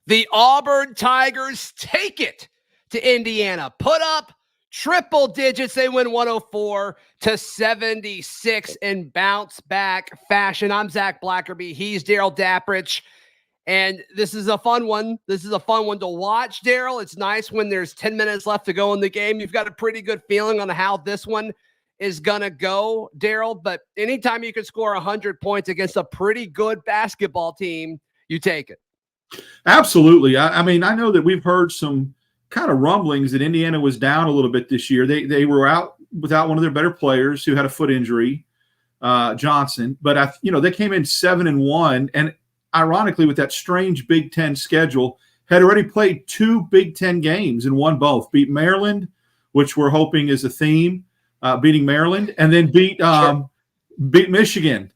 The Auburn Tigers take it to Indiana. Put up triple digits. They win 104-76 in bounce back fashion. I'm Zach Blackerby. He's Darrell Dapprich. And this is a fun one. This is a fun one to watch, Darrell. It's nice when there's 10 minutes left to go in the game. You've got a pretty good feeling on how this one is going to go, Darrell. But anytime you can score 100 points against a pretty good basketball team, you take it. Absolutely. I mean, I know that we've heard some kind of rumblings that Indiana was down a little bit this year. They were out without one of their better players who had a foot injury, Johnson. But they came in 7-1, and ironically, with that strange Big Ten schedule, had already played 2 Big Ten games and won both. Beat Maryland, which we're hoping is a theme, beating Maryland, and then beat Michigan.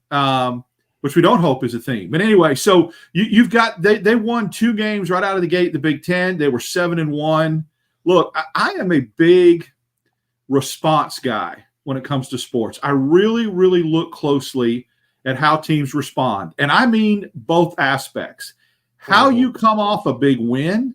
Which we don't hope is a theme. But anyway, so you've got they won 2 games right out of the gate in the Big Ten. They were 7-1. Look, I am a big response guy when it comes to sports. I really, really look closely at how teams respond. And I mean both aspects. How you come off a big win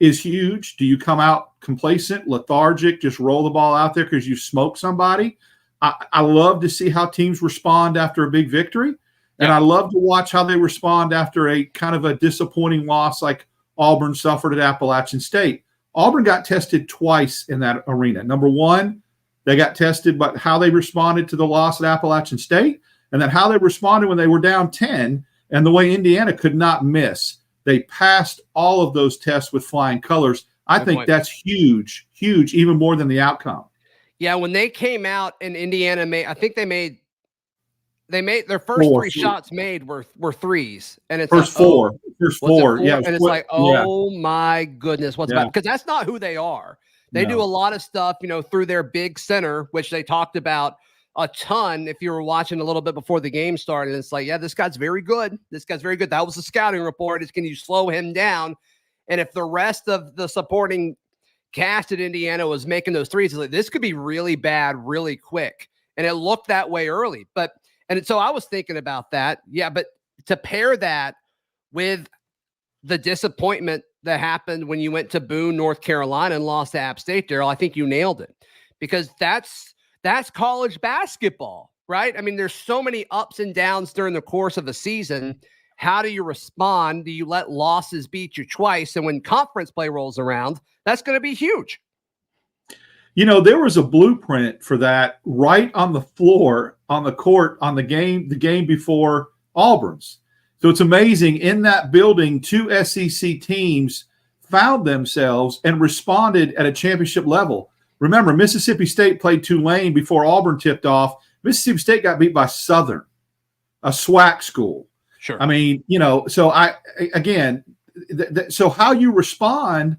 is huge. Do you come out complacent, lethargic, just roll the ball out there because you smoked somebody? I love to see how teams respond after a big victory. And I love to watch how they respond after a kind of a disappointing loss like Auburn suffered at Appalachian State. Auburn got tested twice in that arena. Number one, they got tested by how they responded to the loss at Appalachian State, and then how they responded when they were down 10, and the way Indiana could not miss. They passed all of those tests with flying colors. I think that's huge, huge, even more than the outcome. Yeah, when they came out in Indiana, they made their first 3 shots made were threes, and it's first like, four, yeah, and it's like, my goodness, what's about? Because that's not who they are. They do a lot of stuff, through their big center, which they talked about a ton. If you were watching a little bit before the game started, it's like, yeah, this guy's very good. This guy's very good. That was the scouting report. It's can you slow him down? And if the rest of the supporting cast at Indiana was making those threes, it's like this could be really bad, really quick, and it looked that way early, but. And so I was thinking about that. Yeah, but to pair that with the disappointment that happened when you went to Boone, North Carolina and lost to App State, Darrell, I think you nailed it. Because that's college basketball, right? I mean, there's so many ups and downs during the course of a season. How do you respond? Do you let losses beat you twice? And when conference play rolls around, that's going to be huge. There was a blueprint for that right on the floor, on the court, on the game before Auburn's. So it's amazing. In that building, 2 SEC teams found themselves and responded at a championship level. Remember, Mississippi State played Tulane before Auburn tipped off. Mississippi State got beat by Southern, a SWAC school. Sure. I mean, so so how you respond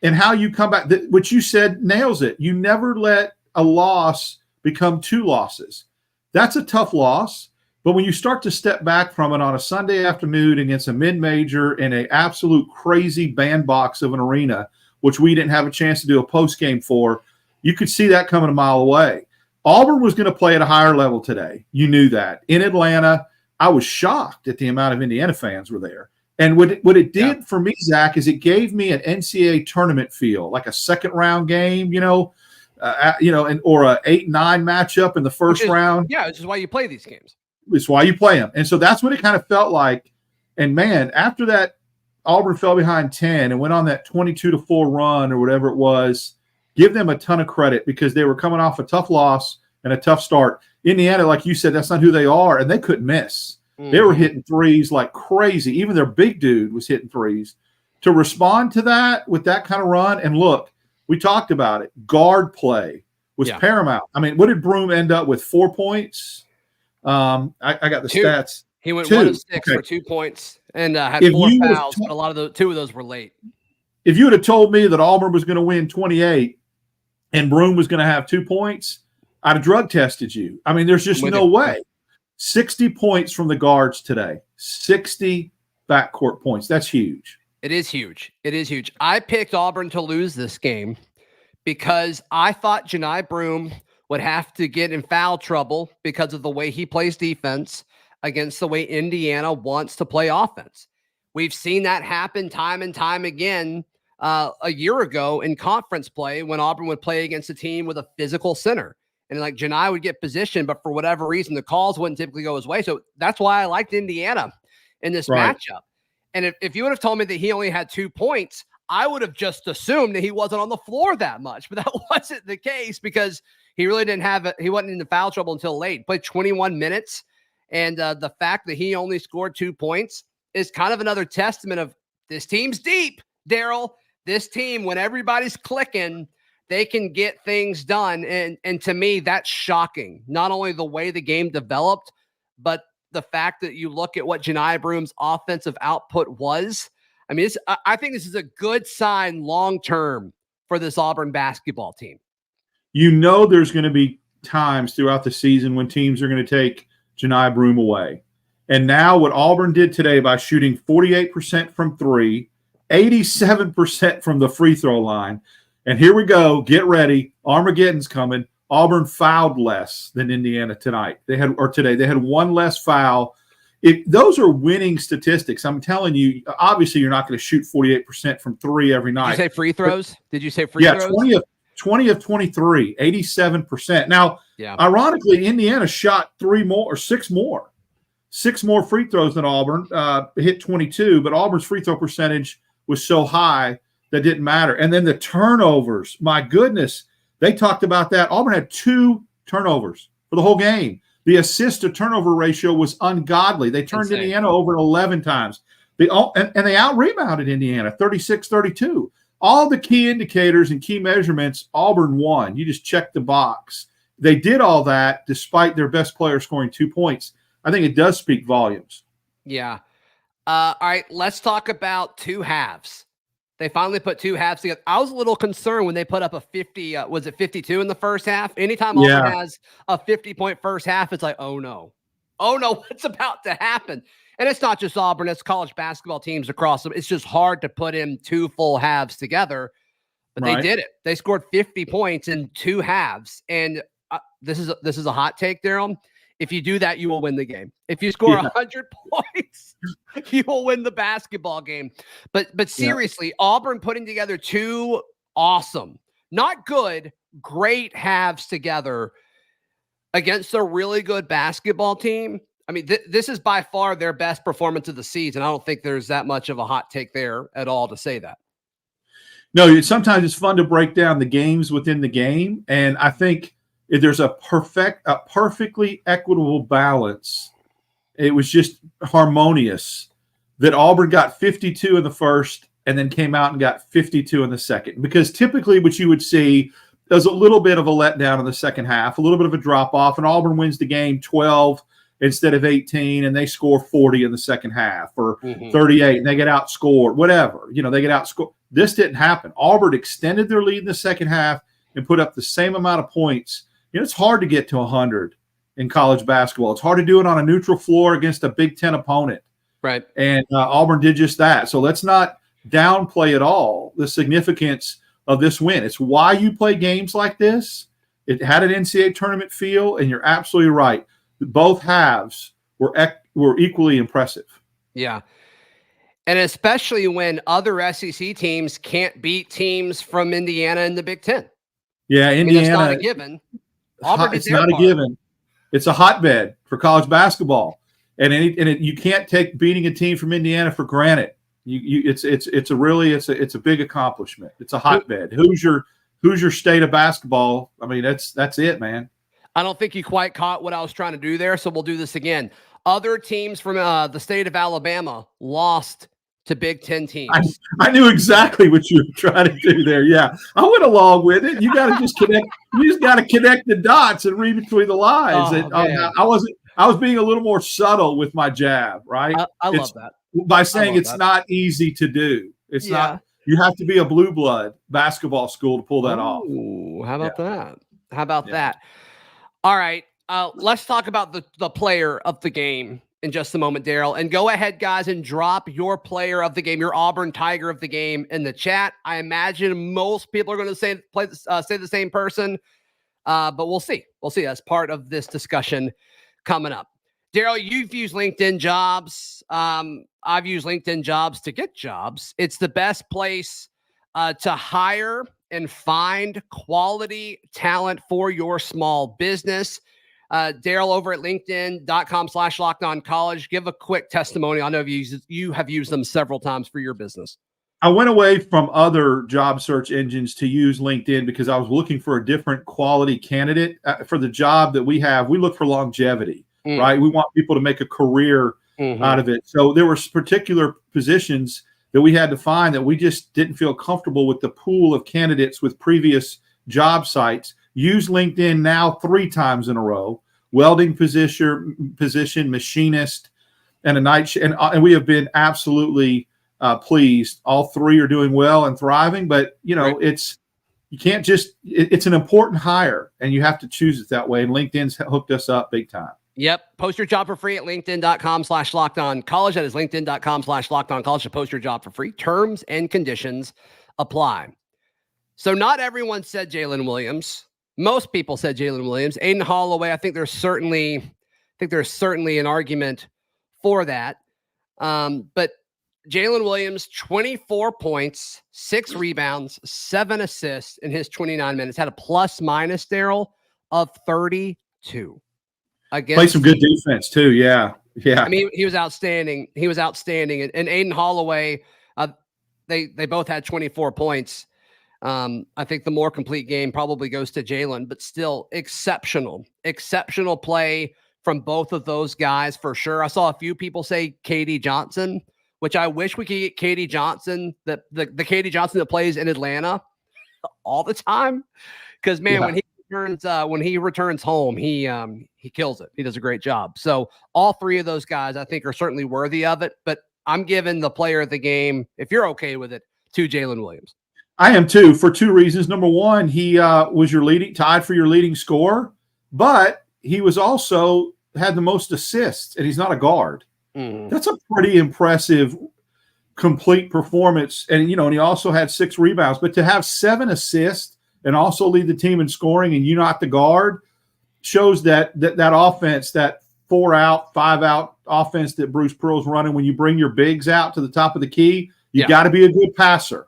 and how you come back, what you said nails it. You never let a loss become 2 losses. That's a tough loss. But when you start to step back from it on a Sunday afternoon against a mid-major in an absolute crazy bandbox of an arena, which we didn't have a chance to do a post-game for, you could see that coming a mile away. Auburn was going to play at a higher level today. You knew that. In Atlanta, I was shocked at the amount of Indiana fans were there. And what it did for me, Zach, is it gave me an NCAA tournament feel, like a second round game, or a 8-9 matchup in the first round. Yeah, which is why you play these games. It's why you play them. And so that's what it kind of felt like. And man, after that, Auburn fell behind 10 and went on that 22-4 run or whatever it was. Give them a ton of credit because they were coming off a tough loss and a tough start. Indiana, like you said, that's not who they are, and they couldn't miss. They were hitting threes like crazy. Even their big dude was hitting threes. To respond to that with that kind of run, and look, we talked about it. Guard play was paramount. I mean, what did Broome end up with? 4 points? I got the 2. stats. He went 1 of 6 for 2 points and had 4 fouls, but a lot of 2 of those were late. If you would have told me that Auburn was going to win 28 and Broome was going to have 2 points, I'd have drug tested you. I mean, there's just no way. 60 points from the guards today. 60 backcourt points. That's huge. It is huge. It is huge. I picked Auburn to lose this game because I thought Janai Broome would have to get in foul trouble because of the way he plays defense against the way Indiana wants to play offense. We've seen that happen time and time again a year ago in conference play when Auburn would play against a team with a physical center. And like Janai would get positioned, but for whatever reason, the calls wouldn't typically go his way. So that's why I liked Indiana in this matchup. And if you would have told me that he only had 2 points, I would have just assumed that he wasn't on the floor that much. But that wasn't the case because he really didn't have it. He wasn't in the foul trouble until late. Played 21 minutes. And the fact that he only scored 2 points is kind of another testament of this team's deep, Darrell. This team, when everybody's clicking, they can get things done. And to me, that's shocking. Not only the way the game developed, but the fact that you look at what Janai Broom's offensive output was. I mean, I think this is a good sign long-term for this Auburn basketball team. You know there's going to be times throughout the season when teams are going to take Janai Broom away. And now what Auburn did today by shooting 48% from three, 87% from the free throw line. And here we go. Get ready. Armageddon's coming. Auburn fouled less than Indiana tonight. Today. They had one less foul. Those are winning statistics. I'm telling you, obviously you're not going to shoot 48% from three every night. Did you say free throws? Did you say free throws? Yeah, 20 of 23, 87%. Now, ironically, Indiana shot 6 more free throws than Auburn, hit 22, but Auburn's free throw percentage was so high that didn't matter. And then the turnovers, my goodness, they talked about that. Auburn had 2 turnovers for the whole game. The assist to turnover ratio was ungodly. They turned Indiana over 11 times. They out-rebounded Indiana 36-32. All the key indicators and key measurements, Auburn won. You just check the box. They did all that despite their best player scoring 2 points. I think it does speak volumes. Yeah. All right, let's talk about 2 halves. They finally put 2 halves together. I was a little concerned when they put up a 50, was it 52 in the first half? Anytime Auburn has a 50-point first half, it's like, oh no, what's about to happen? And it's not just Auburn, it's college basketball teams across them. It's just hard to put in 2 full halves together, but they did it. They scored 50 points in 2 halves. And this is a hot take, Darrell. If you do that, you will win the game. If you score 100 points, you will win the basketball game. But seriously, Auburn putting together 2 awesome, not good, great halves together against a really good basketball team. I mean, this is by far their best performance of the season. I don't think there's that much of a hot take there at all to say that. No, sometimes it's fun to break down the games within the game, and I think there's a perfectly equitable balance. It was just harmonious that Auburn got 52 in the first and then came out and got 52 in the second. Because typically what you would see is a little bit of a letdown in the second half, a little bit of a drop-off, and Auburn wins the game 12 instead of 18, and they score 40 in the second half or 38, and they get outscored, whatever. They get outscored. This didn't happen. Auburn extended their lead in the second half and put up the same amount of points. It's hard to get to 100 in college basketball. It's hard to do it on a neutral floor against a Big Ten opponent. Right. And Auburn did just that. So let's not downplay at all the significance of this win. It's why you play games like this. It had an NCAA tournament feel, and you're absolutely right. Both halves were equally impressive. Yeah. And especially when other SEC teams can't beat teams from Indiana in the Big Ten. Yeah, Indiana. It's not a given. It's not a given. It's a hotbed for college basketball, and you can't take beating a team from Indiana for granted. It's a big accomplishment. It's a hotbed. Who's your state of basketball? I mean, that's it, man. I don't think you quite caught what I was trying to do there, so we'll do this again. Other teams from the state of Alabama lost to Big Ten teams. I knew exactly what you were trying to do there. Yeah, I went along with it. You got to just connect. You just got to connect the dots and read between the lines. I was being a little more subtle with my jab, right? I love that. By saying it's not easy to do. It's not. You have to be a blue blood basketball school to pull that off. How about that? How about that? All right. Let's talk about the player of the game in just a moment, Darrell. And go ahead, guys, and drop your player of the game, your Auburn Tiger of the game in the chat. I imagine most people are going to say the same person, but we'll see. We'll see. That's part of this discussion coming up. Darrell, you've used LinkedIn Jobs. I've used LinkedIn Jobs to get jobs. It's the best place to hire and find quality talent for your small business. Darrell, over at linkedin.com/lockedoncollege, give a quick testimony. I know you have used them several times for your business. I went away from other job search engines to use LinkedIn because I was looking for a different quality candidate for the job that we have. We look for longevity, right? We want people to make a career out of it. So there were particular positions that we had to find that we just didn't feel comfortable with the pool of candidates with previous job sites. Use LinkedIn now 3 times in a row: welding position, machinist, and a night shift. And we have been absolutely pleased. All 3 are doing well and thriving, but you can't just, it's an important hire and you have to choose it that way. And LinkedIn's hooked us up big time. Yep. Post your job for free at linkedin.com/lockedoncollege. That is linkedin.com/lockedoncollege to post your job for free. Terms and conditions apply. So not everyone said Jalen Williams. Most people said Jalen Williams. Aiden Holloway, I think there's certainly an argument for that. But Jalen Williams, 24 points, 6 rebounds, 7 assists in his 29 minutes. Had a plus-minus, Darrell, of 32. Play some good defense too. Yeah. I mean, he was outstanding. And Aiden Holloway, they both had 24 points. I think the more complete game probably goes to Jalen, but still exceptional play from both of those guys for sure. I saw a few people say KD Johnson, which I wish we could get KD Johnson, the KD Johnson that plays in Atlanta all the time. Because man, when he returns home, he kills it. He does a great job. So all 3 of those guys, I think, are certainly worthy of it. But I'm giving the player of the game, if you're okay with it, to Jalen Williams. I am too, for 2 reasons. Number one, he was tied for your leading scorer, but he was also had the most assists, and he's not a guard. That's a pretty impressive, complete performance. And and he also had 6 rebounds. But to have 7 assists and also lead the team in scoring, and you not the guard, shows that offense, that 4-out, 5-out offense that Bruce Pearl's running. When you bring your bigs out to the top of the key, you got to be a good passer.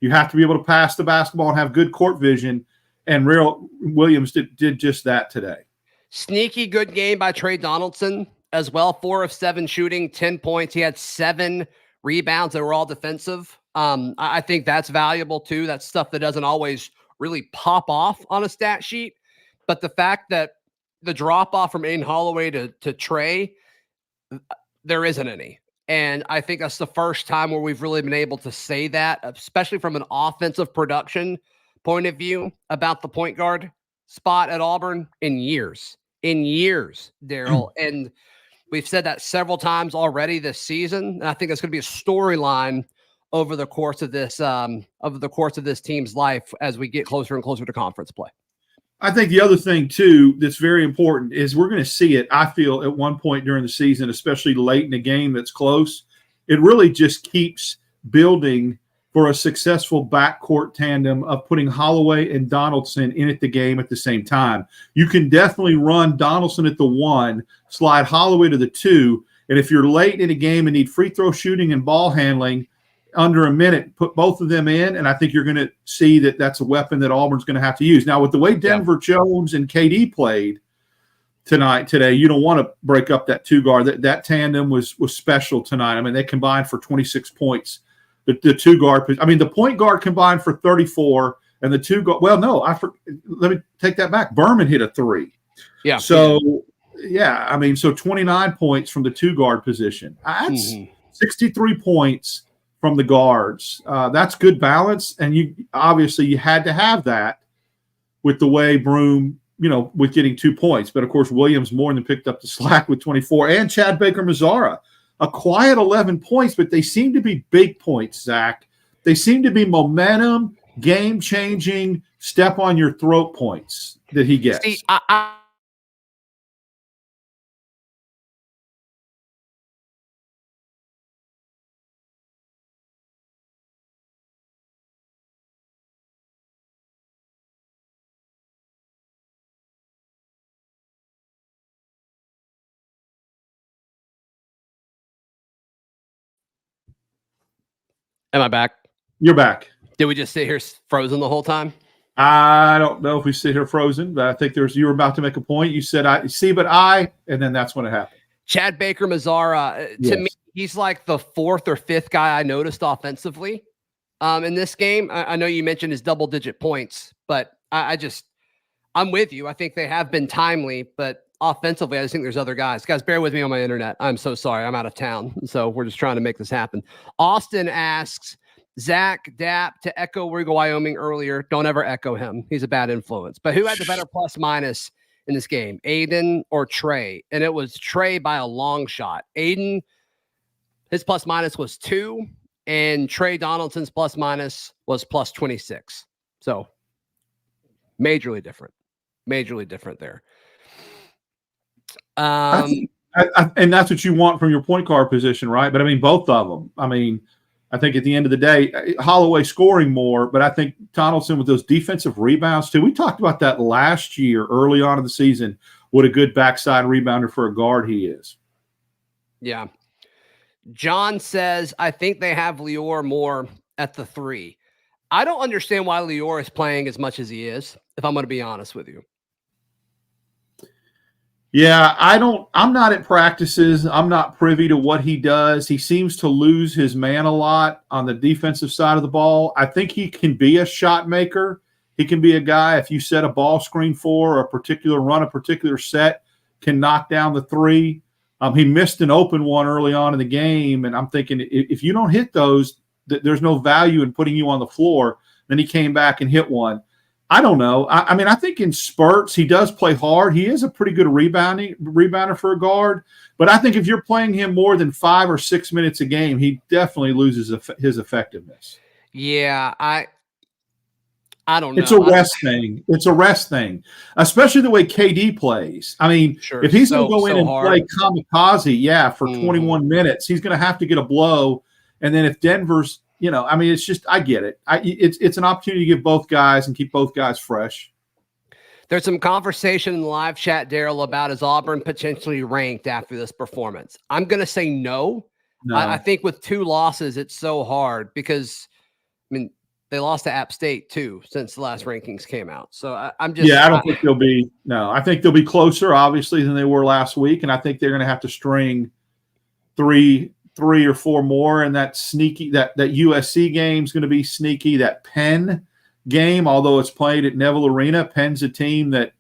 You have to be able to pass the basketball and have good court vision. And Williams did just that today. Sneaky good game by Trey Donaldson as well. 4 of 7 shooting, 10 points. He had 7 rebounds that were all defensive. I think that's valuable too. That's stuff that doesn't always really pop off on a stat sheet. But the fact that the drop off from Aiden Holloway to Trey, there isn't any. And I think that's the first time where we've really been able to say that, especially from an offensive production point of view, about the point guard spot at Auburn in years, Darrell. And we've said that several times already this season. And I think that's going to be a storyline over the course of this team's life as we get closer and closer to conference play. I think the other thing, too, that's very important is we're going to see it, I feel, at one point during the season, especially late in a game that's close. It really just keeps building for a successful backcourt tandem of putting Holloway and Donaldson in at the game at the same time. You can definitely run Donaldson at the 1, slide Holloway to the 2, and if you're late in a game and need free throw shooting and ball handling, under a minute, put both of them in, and I think you're going to see that that's a weapon that Auburn's going to have to use. Now, with the way Denver Jones and KD played today, you don't want to break up that 2 guard. That tandem was special tonight. I mean, they combined for 26 points. The 2 guard, I mean, the point guard combined for 34, and the 2 guard. Well, no, let me take that back. Berman hit a 3. Yeah. So I mean, so 29 points from the 2 guard position. That's 63 points from the guards. That's good balance, and you had to have that with the way Broome, with getting 2 points. But of course, Williams more than picked up the slack with 24, and Chad Baker-Mazara, a quiet 11 points, but they seem to be big points, Zach. They seem to be momentum, game-changing, step on your throat points that he gets. See, Am I back? You're back. Did we just sit here frozen the whole time? I don't know if we sit here frozen, but I think you were about to make a point. You said, and then that's when it happened. Chad Baker Mazara, to me, he's like the fourth or fifth guy I noticed offensively in this game. I know you mentioned his double-digit points, but I'm with you. I think they have been timely, but offensively, I just think there's other guys. Guys, bear with me on my internet. I'm so sorry. I'm out of town, so we're just trying to make this happen. Austin asks, Zach Dapp to echo Rigo Wyoming earlier. Don't ever echo him. He's a bad influence. But who had the better plus-minus in this game, Aiden or Trey? And it was Trey by a long shot. Aiden, his plus-minus was 2, and Trey Donaldson's plus-minus was plus 26. So majorly different there. And that's what you want from your point guard position, right? But I mean, both of them. I mean, I think at the end of the day, Holloway scoring more, but I think Donaldson with those defensive rebounds too. We talked about that last year, early on in the season, what a good backside rebounder for a guard he is. Yeah. John says, I think they have Lior more at the 3. I don't understand why Lior is playing as much as he is, if I'm going to be honest with you. Yeah, I'm not at practices. I'm not privy to what he does. He seems to lose his man a lot on the defensive side of the ball. I think he can be a shot maker. He can be a guy, if you set a ball screen for a particular set, can knock down the 3. He missed an open one early on in the game, and I'm thinking if you don't hit those, there's no value in putting you on the floor. Then he came back and hit one. I don't know. I mean, I think in spurts he does play hard. He is a pretty good rebounder for a guard. But I think if you're playing him more than 5 or 6 minutes a game, he definitely loses his effectiveness. Yeah, I don't know. It's a rest thing. It's a rest thing, especially the way KD plays. I mean, if he's going to go in and play kamikaze, for 21 minutes, he's going to have to get a blow. And then if Denver's, I mean, it's just, I get it. It's an opportunity to give both guys and keep both guys fresh. There's some conversation in the live chat, Darrell, about is Auburn potentially ranked after this performance? I'm going to say no. I think with 2 losses, it's so hard because, I mean, they lost to App State too since the last rankings came out. So I'm just I don't think they'll be I think they'll be closer, obviously, than they were last week, and I think they're going to have to string three or 4 more, and that USC game is going to be sneaky. That Penn game, although it's played at Neville Arena, Penn's a team that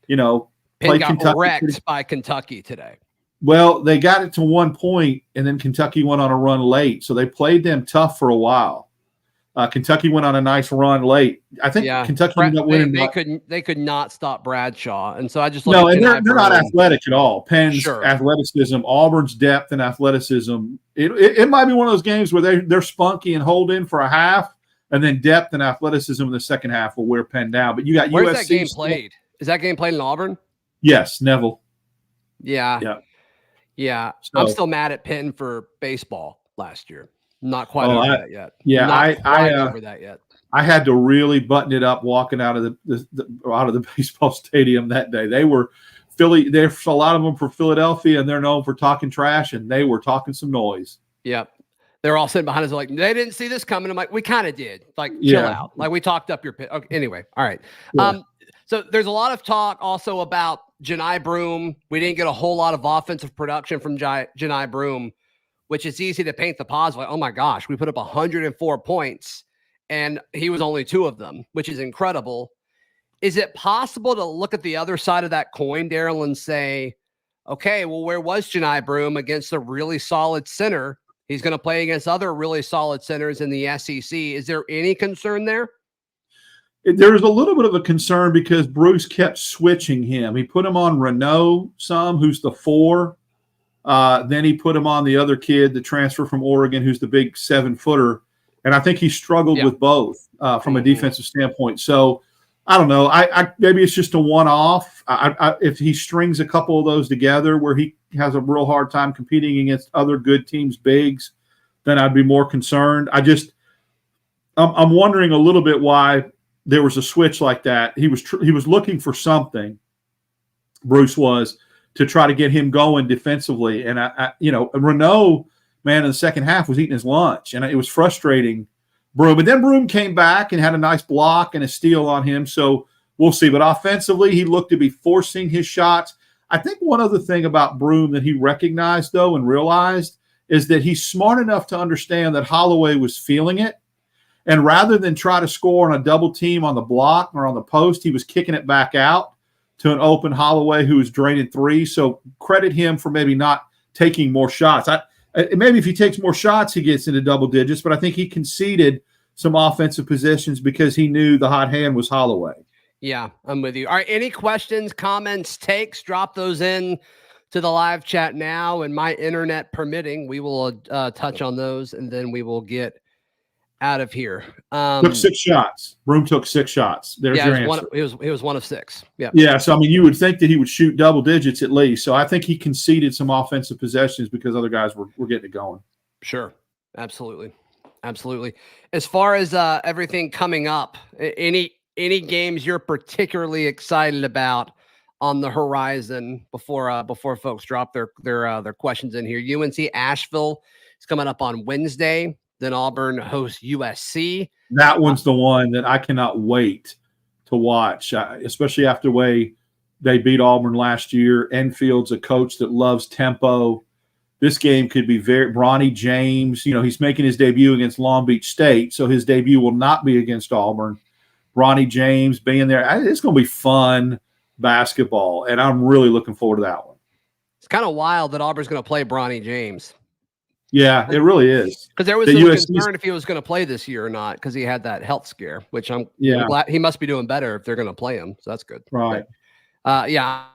Penn got wrecked by Kentucky today. Well, they got it to 1 point, and then Kentucky went on a run late, so they played them tough for a while. Kentucky went on a nice run late. I think Kentucky ended up winning. They could not stop Bradshaw, and so I just and they're not athletic at all. Penn's athleticism, Auburn's depth and athleticism. It might be one of those games where they're spunky and hold in for a half, and then depth and athleticism in the second half will wear Penn down. But you got Where's USC. That game played? Is that game played in Auburn? Yes, Neville. Yeah. So, I'm still mad at Penn for baseball last year. Not quite over that yet. Yeah, over that yet. I had to really button it up walking out of the baseball stadium that day. They were Philly. There's a lot of them for Philadelphia, and they're known for talking trash, and they were talking some noise. Yep. They're all sitting behind us like, they didn't see this coming. I'm like, we kind of did. Like, chill out. Like, we talked up your pit. Okay, anyway, all right. Yeah. So there's a lot of talk also about Janai Broome. We didn't get a whole lot of offensive production from Janai Broome, which is easy to paint the positive. Like, oh my gosh, we put up 104 points and he was only 2 of them, which is incredible. Is it possible to look at the other side of that coin, Darrell, and say, okay, well, where was Janai Broome against a really solid center? He's going to play against other really solid centers in the SEC. Is there any concern there? There was a little bit of a concern because Bruce kept switching him. He put him on Renault who's the 4. Then he put him on the other kid, the transfer from Oregon, who's the big 7-footer. And I think he struggled with both from a defensive standpoint. So I don't know. I maybe it's just a one-off. If he strings a couple of those together where he has a real hard time competing against other good teams' bigs, then I'd be more concerned. I'm wondering a little bit why there was a switch like that. He was looking for something, Bruce was, to try to get him going defensively. And Renault, man, in the second half was eating his lunch, and it was frustrating Broome. And then Broome came back and had a nice block and a steal on him. So we'll see. But offensively, he looked to be forcing his shots. I think one other thing about Broome that he recognized, though, and realized is that he's smart enough to understand that Holloway was feeling it. And rather than try to score on a double team on the block or on the post, he was kicking it back out to an open Holloway who was draining three. So credit him for maybe not taking more shots. Maybe if he takes more shots, he gets into double digits, but I think he conceded some offensive positions because he knew the hot hand was Holloway. Yeah, I'm with you. All right, any questions, comments, takes, drop those in to the live chat now, and my internet permitting, we will touch on those, and then we will get out of here. Took 6 shots. Broome took 6 shots. There's your answer. He was 1 of 6. Yeah. Yeah. So I mean, you would think that he would shoot double digits at least. So I think he conceded some offensive possessions because other guys were getting it going. Sure. Absolutely. As far as everything coming up, any games you're particularly excited about on the horizon before folks drop their questions in here? UNC Asheville is coming up on Wednesday. Then Auburn hosts USC. That one's the one that I cannot wait to watch, especially after the way they beat Auburn last year. Enfield's a coach that loves tempo. This game could be Bronny James. He's making his debut against Long Beach State, so his debut will not be against Auburn. Bronny James being there. It's going to be fun basketball, and I'm really looking forward to that one. It's kind of wild that Auburn's going to play Bronny James. Yeah, it really is. Because there was some concern if he was going to play this year or not, because he had that health scare, which I'm glad he must be doing better if they're going to play him. So that's good. Right. But, yeah.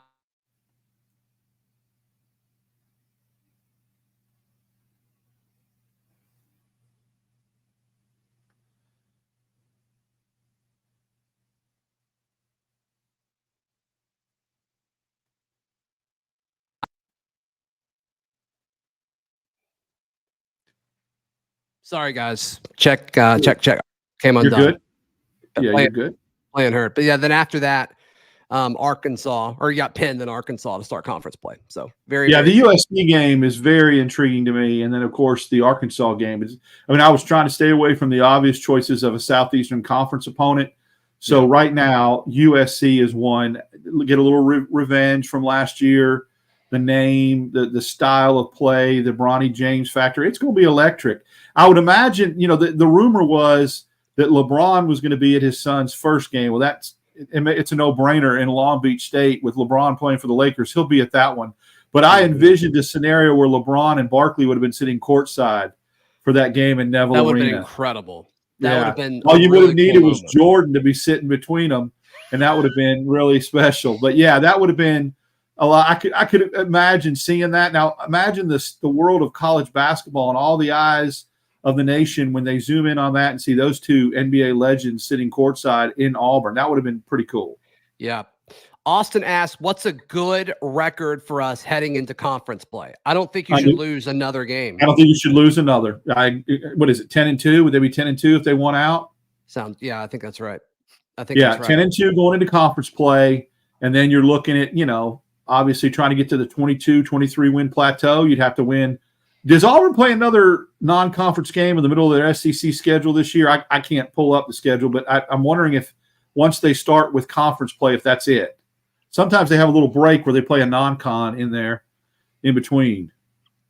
Sorry, guys. Check. Came undone. You're good? Yeah, you're good. Playing hurt. But yeah, then after that, Arkansas, or you got Penn, then Arkansas to start conference play. So very the USC game is very intriguing to me. And then, of course, the Arkansas game is – I was trying to stay away from the obvious choices of a Southeastern Conference opponent. So right now, USC is one. Get a little revenge from last year. The name, the style of play, the Bronny James factor. It's going to be electric. I would imagine, the rumor was that LeBron was going to be at his son's first game. Well, it's a no-brainer in Long Beach State with LeBron playing for the Lakers. He'll be at that one. But I envisioned a scenario where LeBron and Barkley would have been sitting courtside for that game in Neville Arena. That would have been incredible. That would have been all you would have needed was Jordan to be sitting between them, and that would have been really special. But, yeah, that would have been a lot. I could imagine seeing that. Now, imagine the world of college basketball and all the eyes of the nation when they zoom in on that and see those two NBA legends sitting courtside in Auburn. That would have been pretty cool. Yeah. Austin asks, what's a good record for us heading into conference play? I don't think you should lose another game. I don't think you should lose another. What is it, 10-2? Would they be 10-2 if they won out? I think that's right. That's right. 10-2 going into conference play, and then you're looking at, obviously trying to get to the 22, 23 win plateau. You'd have to win. Does Auburn play another non-conference game in the middle of their SEC schedule this year? I can't pull up the schedule, but I'm wondering if once they start with conference play, if that's it. Sometimes they have a little break where they play a non-con in there in between.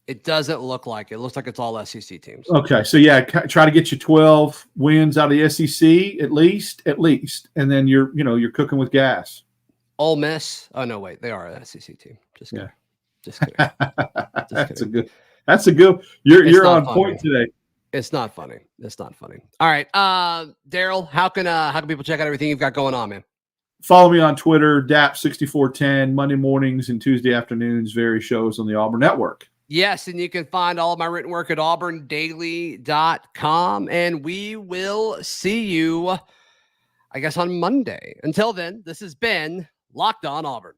It doesn't look like it. It looks like it's all SEC teams. Okay, so try to get you 12 wins out of the SEC at least, and then you're cooking with gas. Ole Miss. Oh no, wait, they are an SEC team. Just kidding. Just kidding. That's a good. You're on point today. It's not funny. All right, Darrell, how can people check out everything you've got going on, man? Follow me on Twitter, Dap6410, Monday mornings and Tuesday afternoons, various shows on the Auburn Network. Yes, and you can find all of my written work at auburndaily.com, and we will see you, I guess, on Monday. Until then, this has been Locked On Auburn.